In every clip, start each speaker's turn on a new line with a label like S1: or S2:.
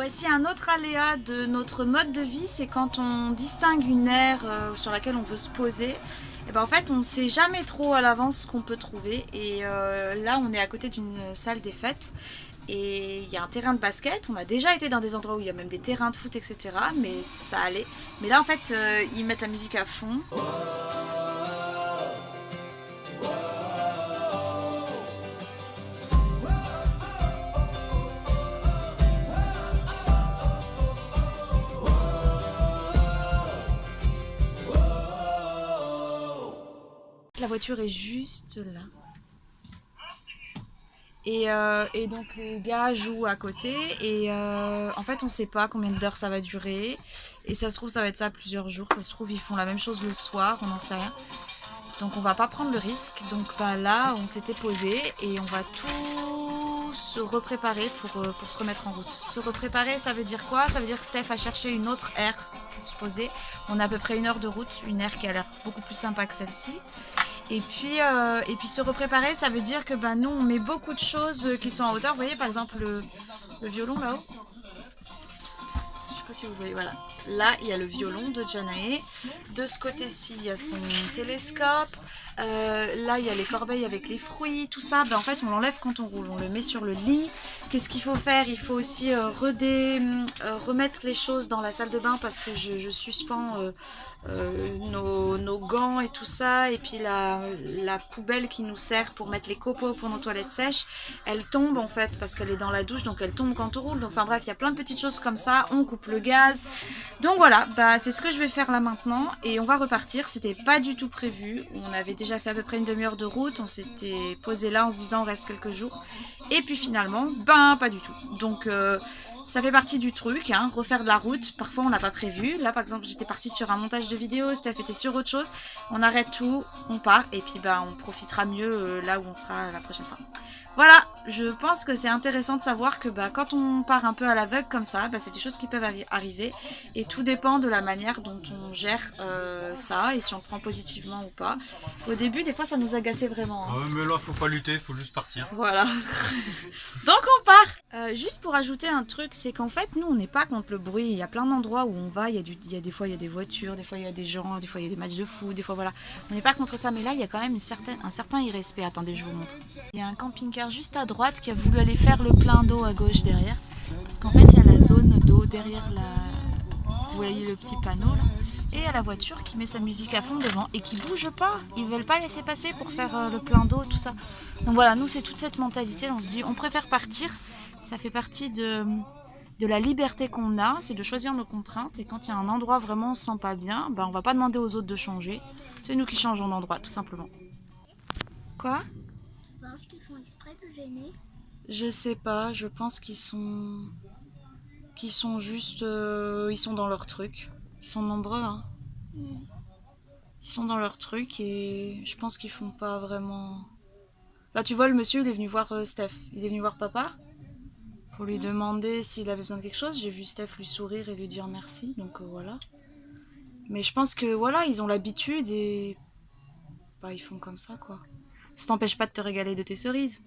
S1: voici un autre aléa de notre mode de vie, c'est quand on distingue une aire sur laquelle on veut se poser, et ben en fait on ne sait jamais trop à l'avance ce qu'on peut trouver. Et là on est à côté d'une salle des fêtes et il y a un terrain de basket. On a déjà été dans des endroits où il y a même des terrains de foot, etc. Mais ça allait. Mais là en fait ils mettent la musique à fond. La voiture est juste là. Et donc le gars joue à côté et en fait on sait pas combien d'heures ça va durer et ça se trouve ça va être ça plusieurs jours, ça se trouve ils font la même chose le soir, on n'en sait rien. Donc on va pas prendre le risque, donc bah, là on s'était posé et on va tout se repréparer pour se remettre en route. Se repréparer ça veut dire quoi? Ça veut dire que Steph a cherché une autre aire pour se poser. On a à peu près 1 heure de route, une aire qui a l'air beaucoup plus sympa que celle-ci. Et puis se repréparer, ça veut dire que ben, nous, on met beaucoup de choses qui sont en hauteur. Vous voyez, par exemple, le violon là-haut. Je sais pas si vous voyez, voilà. Là, il y a le violon de Janae. De ce côté-ci, il y a son télescope. Là, il y a les corbeilles avec les fruits, tout ça. Ben, en fait, on l'enlève quand on roule. On le met sur le lit. Qu'est-ce qu'il faut faire? Il faut aussi remettre les choses dans la salle de bain parce que je suspends nos gants et tout ça. Et puis la poubelle qui nous sert pour mettre les copeaux pour nos toilettes sèches, elle tombe en fait parce qu'elle est dans la douche. Donc elle tombe quand on roule. Donc enfin bref, il y a plein de petites choses comme ça. On coupe le gaz. Donc voilà, bah, c'est ce que je vais faire là maintenant. Et on va repartir. C'était pas du tout prévu. On avait déjà fait à peu près une demi-heure de route. On s'était posé là en se disant on reste quelques jours. Et puis finalement, ben pas du tout. Donc ça fait partie du truc, hein, refaire de la route. Parfois on n'a pas prévu. Là par exemple j'étais partie sur un montage de vidéo, Steph était sur autre chose. On arrête tout, on part et puis ben on profitera mieux là où on sera la prochaine fois. Voilà, je pense que c'est intéressant de savoir que bah, quand on part un peu à l'aveugle comme ça, bah, c'est des choses qui peuvent arriver et tout dépend de la manière dont on gère ça et si on le prend positivement ou pas. Au début, des fois, ça nous agaçait vraiment. Hein.
S2: Ah ouais, mais là, faut pas lutter, faut juste partir.
S1: Voilà. Donc on part. Juste pour ajouter un truc, c'est qu'en fait, nous, on n'est pas contre le bruit. Il y a plein d'endroits où on va, des fois, il y a des voitures, des fois, il y a des gens, des fois, il y a des matchs de foot, des fois, voilà. On n'est pas contre ça, mais là, il y a quand même un certain irrespect. Attendez, je vous montre. Il y a un camping-car juste à droite qui a voulu aller faire le plein d'eau à gauche derrière. Parce qu'en fait, il y a la zone d'eau derrière la... Vous voyez le petit panneau, là. Et il y a la voiture qui met sa musique à fond devant et qui bouge pas. Ils veulent pas laisser passer pour faire le plein d'eau, tout ça. Donc voilà, nous c'est toute cette mentalité. Là, on se dit, on préfère partir. Ça fait partie de la liberté qu'on a, c'est de choisir nos contraintes. Et quand il y a un endroit vraiment on se sent pas bien, ben on va pas demander aux autres de changer. C'est nous qui changeons d'endroit, tout simplement. Quoi?
S3: Parce qu'ils font exprès de gêner.
S1: Je sais pas. Je pense qu'ils sont juste, ils sont dans leur truc. Ils sont nombreux, hein. Ils sont dans leur truc et je pense qu'ils font pas vraiment... Là, tu vois, le monsieur, il est venu voir Steph. Il est venu voir papa pour lui demander s'il avait besoin de quelque chose. J'ai vu Steph lui sourire et lui dire merci, donc voilà. Mais je pense que, voilà, ils ont l'habitude et... Bah, ils font comme ça, quoi. Ça t'empêche pas de te régaler de tes cerises.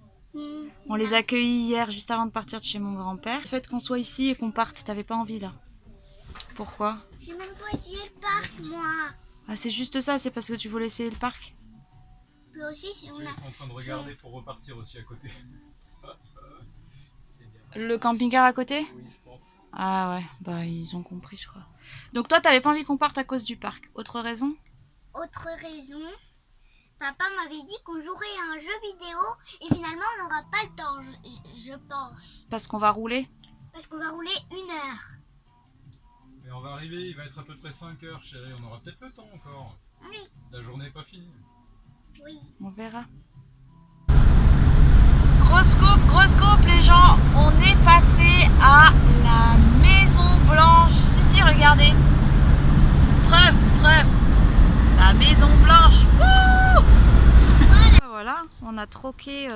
S1: On les a accueillis hier, juste avant de partir de chez mon grand-père. Le fait qu'on soit ici et qu'on parte, t'avais pas envie, là? Pourquoi?
S3: J'ai même pas essayé le parc, moi.
S1: Ah, c'est juste ça, c'est parce que tu voulais essayer le parc?
S3: Puis aussi, si on
S2: Ils
S3: a...
S2: sont en train de regarder pour repartir aussi à côté.
S1: Le camping-car à côté?
S2: Oui, je pense.
S1: Ah ouais, bah ils ont compris, je crois. Donc toi, t'avais pas envie qu'on parte à cause du parc. Autre raison?
S3: Autre raison, papa m'avait dit qu'on jouerait à un jeu vidéo et finalement on n'aura pas le temps, je pense.
S1: Parce qu'on va rouler?
S3: Parce qu'on va rouler 1 heure.
S2: Mais on va arriver, il va être à peu près 5 heures, chérie. On aura peut-être le temps encore.
S3: Oui,
S2: La journée n'est pas finie.
S3: oui.
S1: On verra. Grosse coupe les gens. On est passé à la Maison Blanche. Si, regardez. Preuve. La Maison Blanche. Wouh! Voilà, on a troqué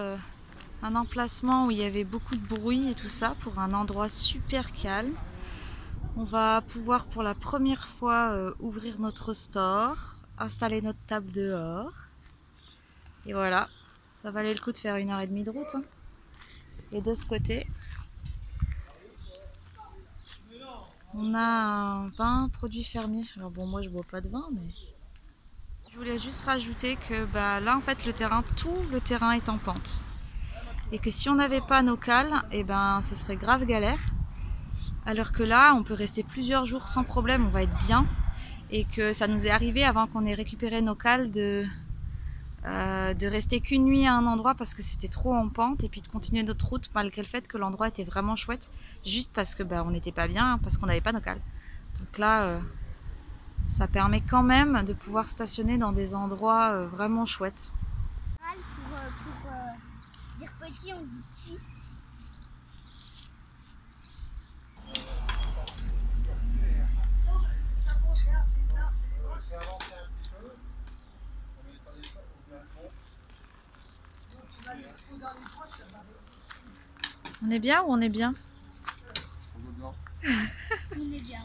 S1: un emplacement où il y avait beaucoup de bruit et tout ça pour un endroit super calme. On va pouvoir pour la première fois ouvrir notre store, installer notre table dehors. Et voilà, ça valait le coup de faire 1 heure et demie de route. Hein. Et de ce côté, On a un vin produit fermier. Alors bon, moi je bois pas de vin, mais... Je voulais juste rajouter que bah, là en fait le terrain, tout le terrain est en pente. Et que si on n'avait pas nos cales, et ben ce serait grave galère. Alors que là, on peut rester plusieurs jours sans problème, on va être bien. Et que ça nous est arrivé avant qu'on ait récupéré nos cales de rester qu'une nuit à un endroit parce que c'était trop en pente et puis de continuer notre route malgré le fait que l'endroit était vraiment chouette, juste parce que bah, on n'était pas bien, parce qu'on n'avait pas nos cales. Donc là, ça permet quand même de pouvoir stationner dans des endroits vraiment chouettes.
S3: Pour dire petit, on dit petit.
S1: On est bien ou on est bien?
S3: On est bien.